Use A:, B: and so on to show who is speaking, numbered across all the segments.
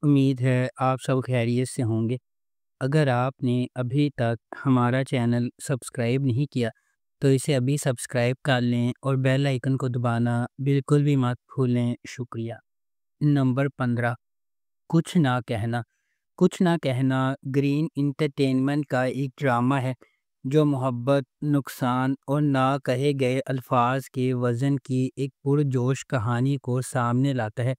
A: امید ہے آپ سب خیریت سے ہوں گے۔ اگر آپ نے ابھی تک ہمارا چینل سبسکرائب نہیں کیا تو اسے ابھی سبسکرائب کر لیں اور بیل آئیکن کو دبانا بالکل بھی مت بھولیں۔ شکریہ۔ نمبر 15، کچھ نہ کہنا۔ کچھ نہ کہنا گرین انٹرٹینمنٹ کا ایک ڈرامہ ہے جو محبت، نقصان اور نہ کہے گئے الفاظ کے وزن کی ایک پرجوش کہانی کو سامنے لاتا ہے۔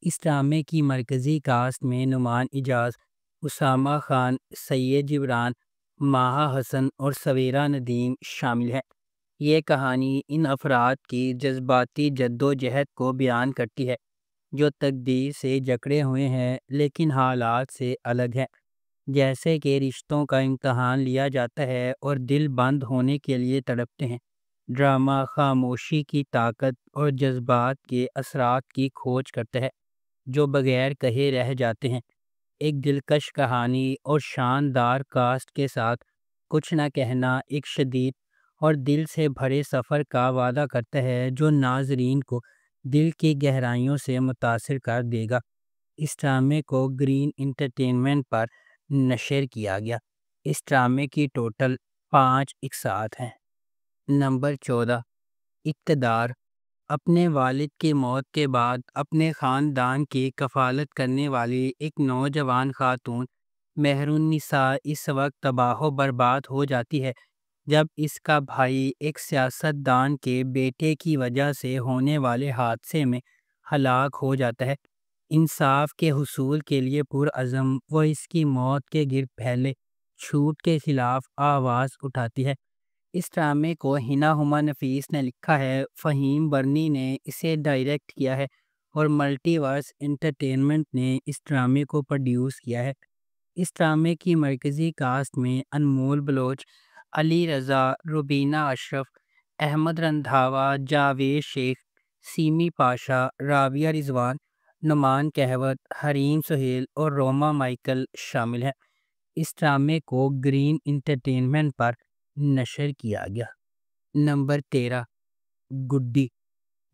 A: اس ڈرامے کی مرکزی کاسٹ میں نعمان اجاز، اسامہ خان، سید جبران، ماہا حسن اور سویرا ندیم شامل ہیں۔ یہ کہانی ان افراد کی جذباتی جدوجہد کو بیان کرتی ہے جو تقدیر سے جکڑے ہوئے ہیں لیکن حالات سے الگ ہیں، جیسے کہ رشتوں کا امتحان لیا جاتا ہے اور دل بند ہونے کے لیے تڑپتے ہیں۔ ڈرامہ خاموشی کی طاقت اور جذبات کے اثرات کی کھوج کرتا ہے جو بغیر کہے رہ جاتے ہیں۔ ایک دلکش کہانی اور شاندار کاسٹ کے ساتھ کچھ نہ کہنا ایک شدید اور دل سے بھرے سفر کا وعدہ کرتا ہے جو ناظرین کو دل کی گہرائیوں سے متاثر کر دے گا۔ اس ڈرامے کو گرین انٹرٹینمنٹ پر نشر کیا گیا۔ اس ڈرامے کی ٹوٹل 5 اقساط ہیں۔ نمبر 14، اقتدار۔ اپنے والد کی موت کے بعد اپنے خاندان کی کفالت کرنے والی ایک نوجوان خاتون مہر النساء اس وقت تباہ و برباد ہو جاتی ہے جب اس کا بھائی ایک سیاست دان کے بیٹے کی وجہ سے ہونے والے حادثے میں ہلاک ہو جاتا ہے۔ انصاف کے حصول کے لیے پرعزم وہ اس کی موت کے گرد پھیلے چھوٹ کے خلاف آواز اٹھاتی ہے۔ اس ڈرامے کو ہنا ہما نفیس نے لکھا ہے، فہیم برنی نے اسے ڈائریکٹ کیا ہے اور ملٹی ورس انٹرٹینمنٹ نے اس ڈرامے کو پروڈیوس کیا ہے۔ اس ڈرامے کی مرکزی کاسٹ میں انمول بلوچ، علی رضا، روبینہ اشرف، احمد رندھاوا، جاوید شیخ، سیمی پاشا، رابعہ رضوان، نعمان کہوت، حریم سہیل اور روما مائیکل شامل ہیں۔ اس ڈرامے کو گرین انٹرٹینمنٹ پر نشر کیا گیا۔ نمبر 13، گڈی۔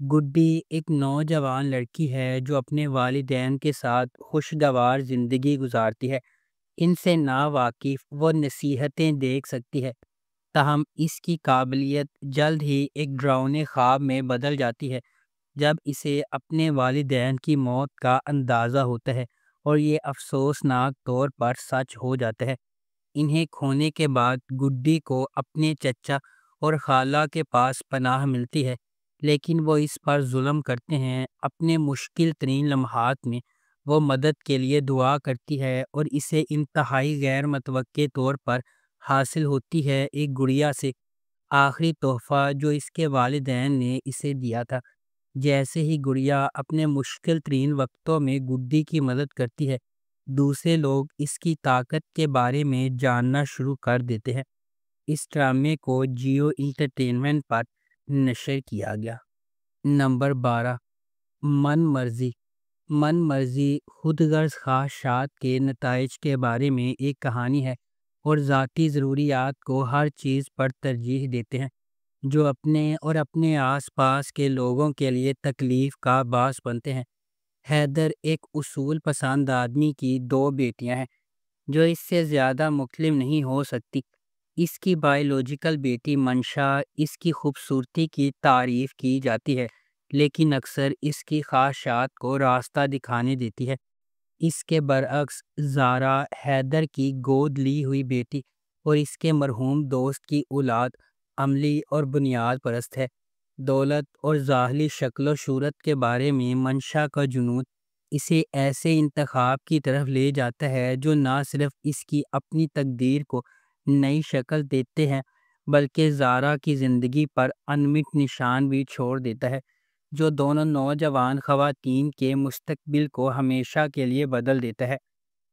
A: گڈی ایک نوجوان لڑکی ہے جو اپنے والدین کے ساتھ خوشگوار زندگی گزارتی ہے۔ ان سے ناواقف وہ نصیحتیں دیکھ سکتی ہے، تاہم اس کی قابلیت جلد ہی ایک ڈراؤنے خواب میں بدل جاتی ہے جب اسے اپنے والدین کی موت کا اندازہ ہوتا ہے اور یہ افسوسناک طور پر سچ ہو جاتا ہے۔ انہیں کھونے کے بعد گڈی کو اپنے چچا اور خالہ کے پاس پناہ ملتی ہے، لیکن وہ اس پر ظلم کرتے ہیں۔ اپنے مشکل ترین لمحات میں وہ مدد کے لیے دعا کرتی ہے اور اسے انتہائی غیر متوقع طور پر حاصل ہوتی ہے ایک گڑیا سے، آخری تحفہ جو اس کے والدین نے اسے دیا تھا۔ جیسے ہی گڑیا اپنے مشکل ترین وقتوں میں گڈی کی مدد کرتی ہے، دوسرے لوگ اس کی طاقت کے بارے میں جاننا شروع کر دیتے ہیں۔ اس ڈرامے کو جیو انٹرٹینمنٹ پر نشر کیا گیا۔ نمبر 12، من مرضی۔ من مرضی خود غرض خواہشات کے نتائج کے بارے میں ایک کہانی ہے اور ذاتی ضروریات کو ہر چیز پر ترجیح دیتے ہیں جو اپنے اور اپنے آس پاس کے لوگوں کے لیے تکلیف کا باعث بنتے ہیں۔ حیدر ایک اصول پسند آدمی کی 2 بیٹیاں ہیں جو اس سے زیادہ مختلف نہیں ہو سکتی۔ اس کی بائیولوجیکل بیٹی منشا اس کی خوبصورتی کی تعریف کی جاتی ہے لیکن اکثر اس کی خواہشات کو راستہ دکھانے دیتی ہے۔ اس کے برعکس زارا حیدر کی گود لی ہوئی بیٹی اور اس کے مرحوم دوست کی اولاد عملی اور بنیاد پرست ہے۔ دولت اور ظاہری شکل و صورت کے بارے میں منشا کا جنون اسے ایسے انتخاب کی طرف لے جاتا ہے جو نہ صرف اس کی اپنی تقدیر کو نئی شکل دیتے ہیں بلکہ زارا کی زندگی پر انمٹ نشان بھی چھوڑ دیتا ہے جو دونوں نوجوان خواتین کے مستقبل کو ہمیشہ کے لیے بدل دیتا ہے۔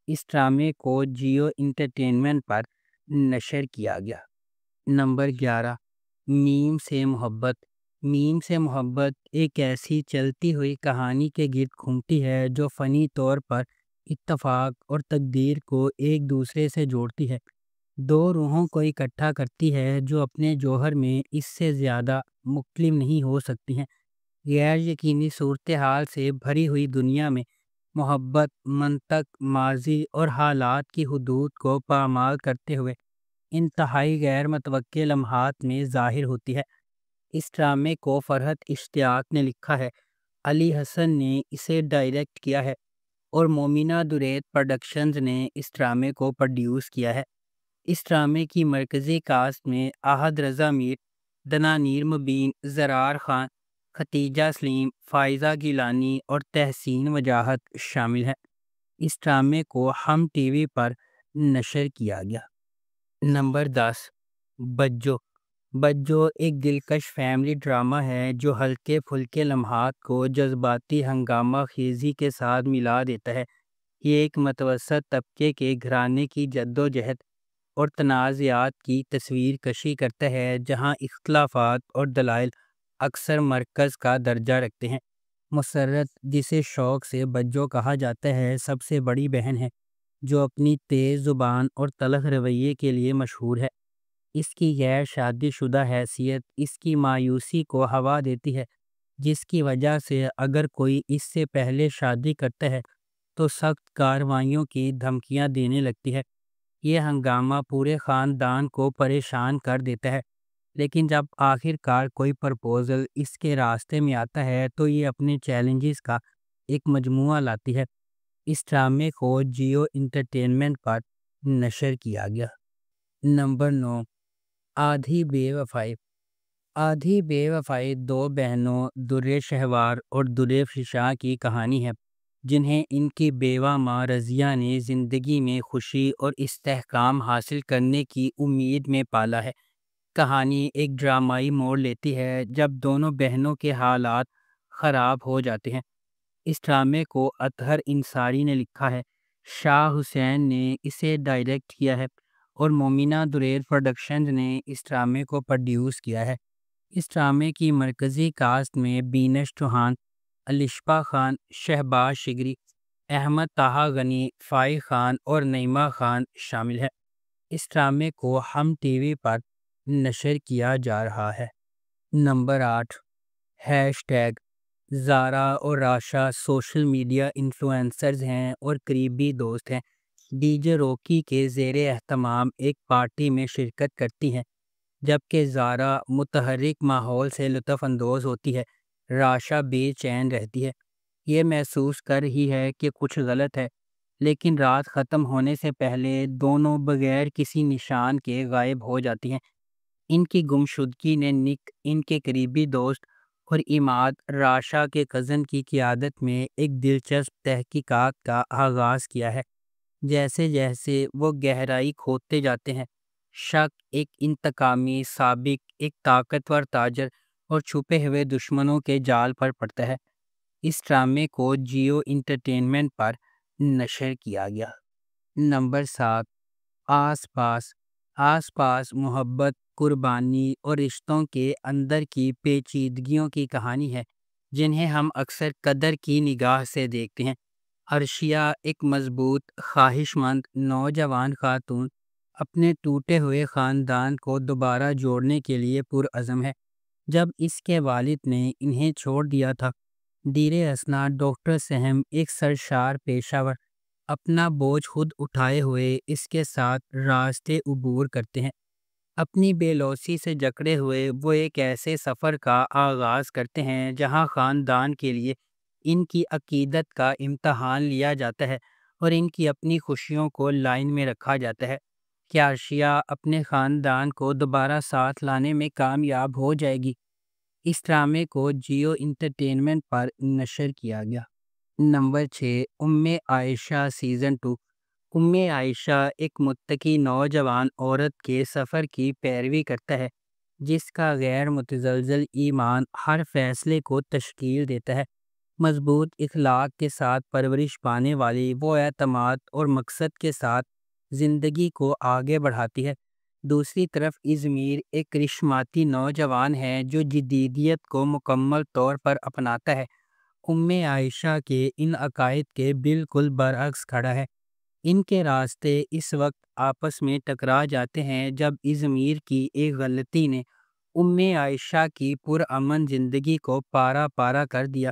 A: اس ڈرامے کو جیو انٹرٹینمنٹ پر نشر کیا گیا۔ نمبر 11، میم سے محبت۔ میم سے محبت ایک ایسی چلتی ہوئی کہانی کے گرد گھومتی ہے جو فنی طور پر اتفاق اور تقدیر کو ایک دوسرے سے جوڑتی ہے، 2 روحوں کو اکٹھا کرتی ہے جو اپنے جوہر میں اس سے زیادہ مختلف نہیں ہو سکتی ہیں۔ غیر یقینی صورتحال سے بھری ہوئی دنیا میں محبت، منطق، ماضی اور حالات کی حدود کو پامال کرتے ہوئے انتہائی غیر متوقع لمحات میں ظاہر ہوتی ہے۔ اس ڈرامے کو فرحت اشتیاق نے لکھا ہے، علی حسن نے اسے ڈائریکٹ کیا ہے اور مومنہ درید پروڈکشنز نے اس ڈرامے کو پروڈیوس کیا ہے۔ اس ڈرامے کی مرکزی کاسٹ میں احد رضا میر، دنانیر مبین، زرار خان، ختیجہ سلیم، فائزہ گیلانی اور تحسین وجاہت شامل ہیں۔ اس ڈرامے کو ہم ٹی وی پر نشر کیا گیا۔ نمبر 10، بجو۔ بجو ایک دلکش فیملی ڈرامہ ہے جو ہلکے پھلکے لمحات کو جذباتی ہنگامہ خیزی کے ساتھ ملا دیتا ہے۔ یہ ایک متوسط طبقے کے گھرانے کی جدوجہد اور تنازعات کی تصویر کشی کرتا ہے، جہاں اختلافات اور دلائل اکثر مرکز کا درجہ رکھتے ہیں۔ مسرت، جسے شوق سے بجو کہا جاتا ہے، سب سے بڑی بہن ہے جو اپنی تیز زبان اور تلخ رویے کے لیے مشہور ہے۔ اس کی غیر شادی شدہ حیثیت اس کی مایوسی کو ہوا دیتی ہے، جس کی وجہ سے اگر کوئی اس سے پہلے شادی کرتا ہے تو سخت کارروائیوں کی دھمکیاں دینے لگتی ہے۔ یہ ہنگامہ پورے خاندان کو پریشان کر دیتا ہے، لیکن جب آخر کار کوئی پرپوزل اس کے راستے میں آتا ہے تو یہ اپنے چیلنجز کا ایک مجموعہ لاتی ہے۔ اس ڈرامے کو جیو انٹرٹینمنٹ پر نشر کیا گیا۔ نمبر 9، آدھی بے وفائی۔ آدھی بے وفائی دو بہنوں در شہوار اور در فشاں کی کہانی ہے، جنہیں ان کی بیوہ ماں رضیہ نے زندگی میں خوشی اور استحکام حاصل کرنے کی امید میں پالا ہے۔ کہانی ایک ڈرامائی موڑ لیتی ہے جب دونوں بہنوں کے حالات خراب ہو جاتے ہیں۔ اس ڈرامے کو اطہر انصاری نے لکھا ہے، شاہ حسین نے اسے ڈائریکٹ کیا ہے اور مومنہ درید پروڈکشنز نے اس ڈرامے کو پروڈیوس کیا ہے۔ اس ڈرامے کی مرکزی کاسٹ میں بینش چوہان، الشپا خان، شہباز شگری، احمد طہٰ غنی، فائق خان اور نعیمہ خان شامل ہیں۔ اس ڈرامے کو ہم ٹی وی پر نشر کیا جا رہا ہے۔ Number 8، hash tag. زارا اور راشا سوشل میڈیا انفلوئنسرز ہیں اور قریبی دوست ہیں۔ ڈی جے روکی کے زیر اہتمام ایک پارٹی میں شرکت کرتی ہیں۔ جبکہ زارا متحرک ماحول سے لطف اندوز ہوتی ہے، راشا بے چین رہتی ہے۔ یہ محسوس کر رہی ہے کہ کچھ غلط ہے، لیکن رات ختم ہونے سے پہلے دونوں بغیر کسی نشان کے غائب ہو جاتی ہیں۔ ان کی گمشدگی نے نک، ان کے قریبی دوست، اور عماد، راشا کے کزن کی قیادت میں ایک دلچسپ تحقیقات کا آغاز کیا ہے۔ جیسے جیسے وہ گہرائی کھوتے جاتے ہیں، شک ایک انتقامی سابق، ایک طاقتور تاجر اور چھپے ہوئے دشمنوں کے جال پر پڑتا ہے۔ اس ڈرامے کو جیو انٹرٹینمنٹ پر نشر کیا گیا۔ نمبر 7، آس پاس۔ آس پاس محبت، قربانی اور رشتوں کے اندر کی پیچیدگیوں کی کہانی ہے، جنہیں ہم اکثر قدر کی نگاہ سے دیکھتے ہیں۔ عرشیہ ایک مضبوط، خواہش مند نوجوان خاتون اپنے ٹوٹے ہوئے خاندان کو دوبارہ جوڑنے کے لیے پرعزم ہے۔ جب اس کے والد نے انہیں چھوڑ دیا تھا، دیر اثنا ڈاکٹر سہم ایک سرشار پیشہ ور اپنا بوجھ خود اٹھائے ہوئے اس کے ساتھ راستے عبور کرتے ہیں۔ اپنی بے لوثی سے جکڑے ہوئے وہ ایک ایسے سفر کا آغاز کرتے ہیں جہاں خاندان کے لیے ان کی عقیدت کا امتحان لیا جاتا ہے اور ان کی اپنی خوشیوں کو لائن میں رکھا جاتا ہے۔ کیا عرشیہ اپنے خاندان کو دوبارہ ساتھ لانے میں کامیاب ہو جائے گی؟ اس ڈرامے کو جیو انٹرٹینمنٹ پر نشر کیا گیا۔ نمبر 6، ام عائشہ سیزن 2۔ ام عائشہ ایک متقی نوجوان عورت کے سفر کی پیروی کرتا ہے، جس کا غیر متزلزل ایمان ہر فیصلے کو تشکیل دیتا ہے۔ مضبوط اخلاق کے ساتھ پرورش پانے والی وہ اعتماد اور مقصد کے ساتھ زندگی کو آگے بڑھاتی ہے۔ دوسری طرف ازمیر ایک کرشماتی نوجوان ہے جو جدیدیت کو مکمل طور پر اپناتا ہے۔ ام عائشہ کے ان عقائد کے بالکل برعکس کھڑا ہے۔ ان کے راستے اس وقت آپس میں ٹکرا جاتے ہیں جب ازمیر کی ایک غلطی نے ام عائشہ کی پرامن زندگی کو پارا پارا کر دیا۔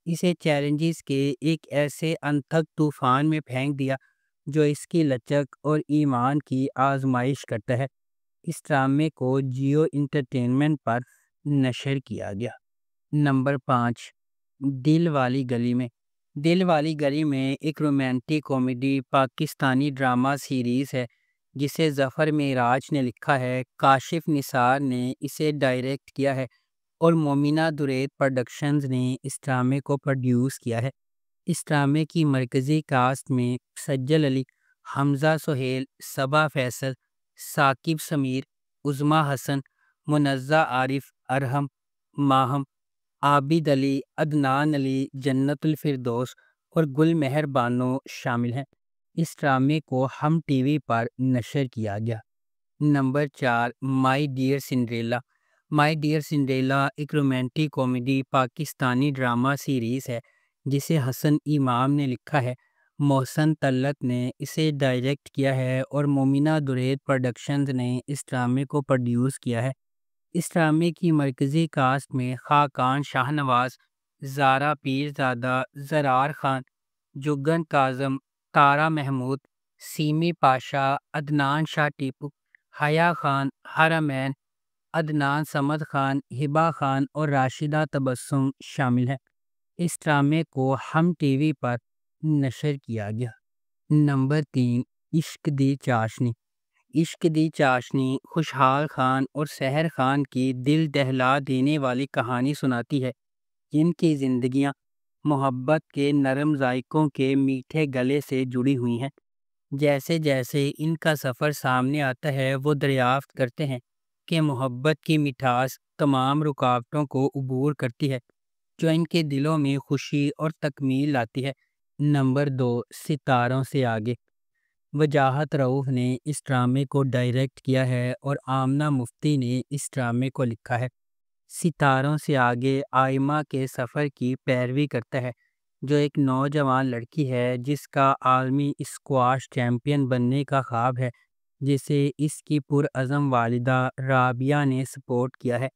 A: اسے چیلنجز کے ایک ایسے انتھک طوفان میں پھینک دیا جو اس کی لچک اور ایمان کی آزمائش کرتا ہے۔ اس ڈرامے کو جیو انٹرٹینمنٹ پر نشر کیا گیا۔ نمبر 5، دل والی گلی میں۔ دل والی گلی میں ایک romantic comedy Pakistani drama series ہے جسے ظفر معراج نے لکھا ہے، کاشف نثار نے اسے ڈائریکٹ کیا ہے اور مومنہ درید پروڈکشنز نے اس ڈرامے کو پروڈیوس کیا ہے۔ اس ڈرامے کی مرکزی کاسٹ میں سجل علی، حمزہ سہیل، صبا فیصل، ثاقب سمیر، عظمیٰ حسن، منزہ عارف، ارحم، ماہم، عابد علی، عدنان علی، جنت الفردوس اور گل مہر بانو شامل ہیں۔ اس ڈرامے کو ہم ٹی وی پر نشر کیا گیا۔ نمبر 4، my dear Cinderella. My dear Cinderella ایک romantic comedy Pakistani drama series ہے جسے حسن امام نے لکھا ہے، محسن طلعت نے اسے ڈائریکٹ کیا ہے اور مومنہ درید پروڈکشنز نے اس ڈرامے کو پروڈیوس کیا ہے۔ اس ڈرامے کی مرکزی کاسٹ میں خاقان شاہ نواز، زارا پیرزادہ، زرار خان، جگن کاظم، تارا محمود، سیمی پاشا، عدنان شاہ ٹیپو، حیا خان، حرمین، عدنان سمد خان، ہبہ خان اور راشدہ تبسم شامل ہیں۔ اس ڈرامے کو ہم ٹی وی پر نشر کیا گیا۔ نمبر 3، عشق دی چاشنی۔ عشق دی چاشنی خوشحال خان اور سحر خان کی دل دہلا دینے والی کہانی سناتی ہے، جن کی زندگیاں محبت کے نرم ذائقوں کے میٹھے گلے سے جڑی ہوئی ہیں۔ جیسے جیسے ان کا سفر سامنے آتا ہے وہ دریافت کرتے ہیں کہ محبت کی مٹھاس تمام رکاوٹوں کو عبور کرتی ہے، جو ان کے دلوں میں خوشی اور تکمیل لاتی ہے۔ نمبر 2، ستاروں سے آگے۔ وجاہت رؤف نے اس ڈرامے کو ڈائریکٹ کیا ہے اور آمنہ مفتی نے اس ڈرامے کو لکھا ہے۔ ستاروں سے آگے آئمہ کے سفر کی پیروی کرتا ہے، جو ایک نوجوان لڑکی ہے جس کا عالمی اسکواش چیمپئن بننے کا خواب ہے، جسے اس کی پرعزم والدہ رابعہ نے سپورٹ کیا ہے۔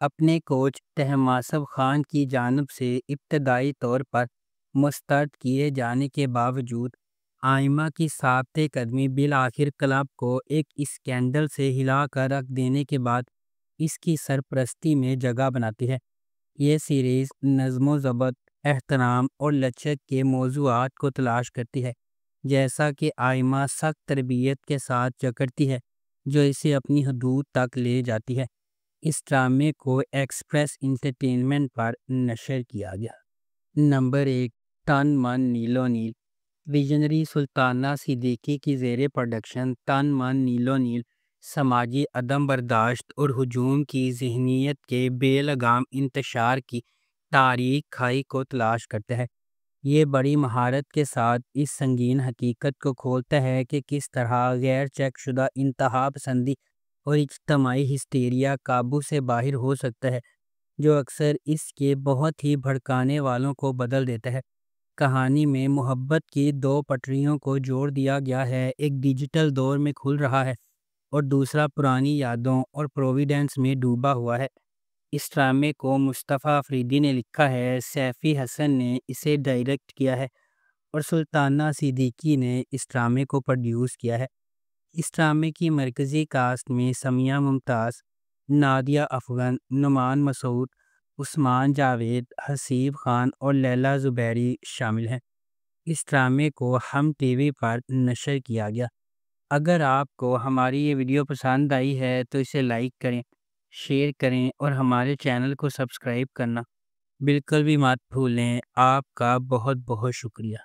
A: اپنے کوچ طہماسب خان کی جانب سے ابتدائی طور پر مسترد کیے جانے کے باوجود آئمہ کی ثابت قدمی بالآخر کلب کو ایک اسکینڈل سے ہلا کر رکھ دینے کے بعد اس کی سرپرستی میں جگہ بناتی ہے۔ یہ سیریز نظم و ضبط، احترام اور لچک کے موضوعات کو تلاش کرتی ہے، جیسا کہ آئمہ سخت تربیت کے ساتھ جکڑتی ہے جو اسے اپنی حدود تک لے جاتی ہے۔ اس ڈرامے کو ایکسپریس انٹرٹینمنٹ پر نشر کیا گیا۔ نمبر 1، تن من نیلو نیل۔ ویژنری سلطانہ صدیقی کی زیر پروڈکشن تن من نیلو نیل سماجی عدم برداشت اور ہجوم کی ذہنیت کے بے لگام انتشار کی تاریک کھائی کو تلاش کرتا ہے۔ یہ بڑی مہارت کے ساتھ اس سنگین حقیقت کو کھولتا ہے کہ کس طرح غیر چیک شدہ انتہا پسندی اور اجتماعی ہسٹیریا قابو سے باہر ہو سکتا ہے، جو اکثر اس کے بہت ہی بھڑکانے والوں کو بدل دیتا ہے۔ کہانی میں محبت کی دو پٹریوں کو جوڑ دیا گیا ہے، ایک ڈیجیٹل دور میں کھل رہا ہے اور دوسرا پرانی یادوں اور پروویڈنس میں ڈوبا ہوا ہے۔ اس ڈرامے کو مصطفیٰ افریدی نے لکھا ہے، سیفی حسن نے اسے ڈائریکٹ کیا ہے اور سلطانہ صدیقی نے اس ڈرامے کو پروڈیوس کیا ہے۔ اس ڈرامے کی مرکزی کاسٹ میں سمیہ ممتاز، نادیہ افغن، نعمان مسعود، عثمان جاوید، حسیب خان اور لیلا زبیری شامل ہیں۔ اس ڈرامے کو ہم ٹی وی پر نشر کیا گیا۔ اگر آپ کو ہماری یہ ویڈیو پسند آئی ہے تو اسے لائک کریں، شیئر کریں اور ہمارے چینل کو سبسکرائب کرنا بالکل بھی مت بھولیں۔ آپ کا بہت بہت شکریہ۔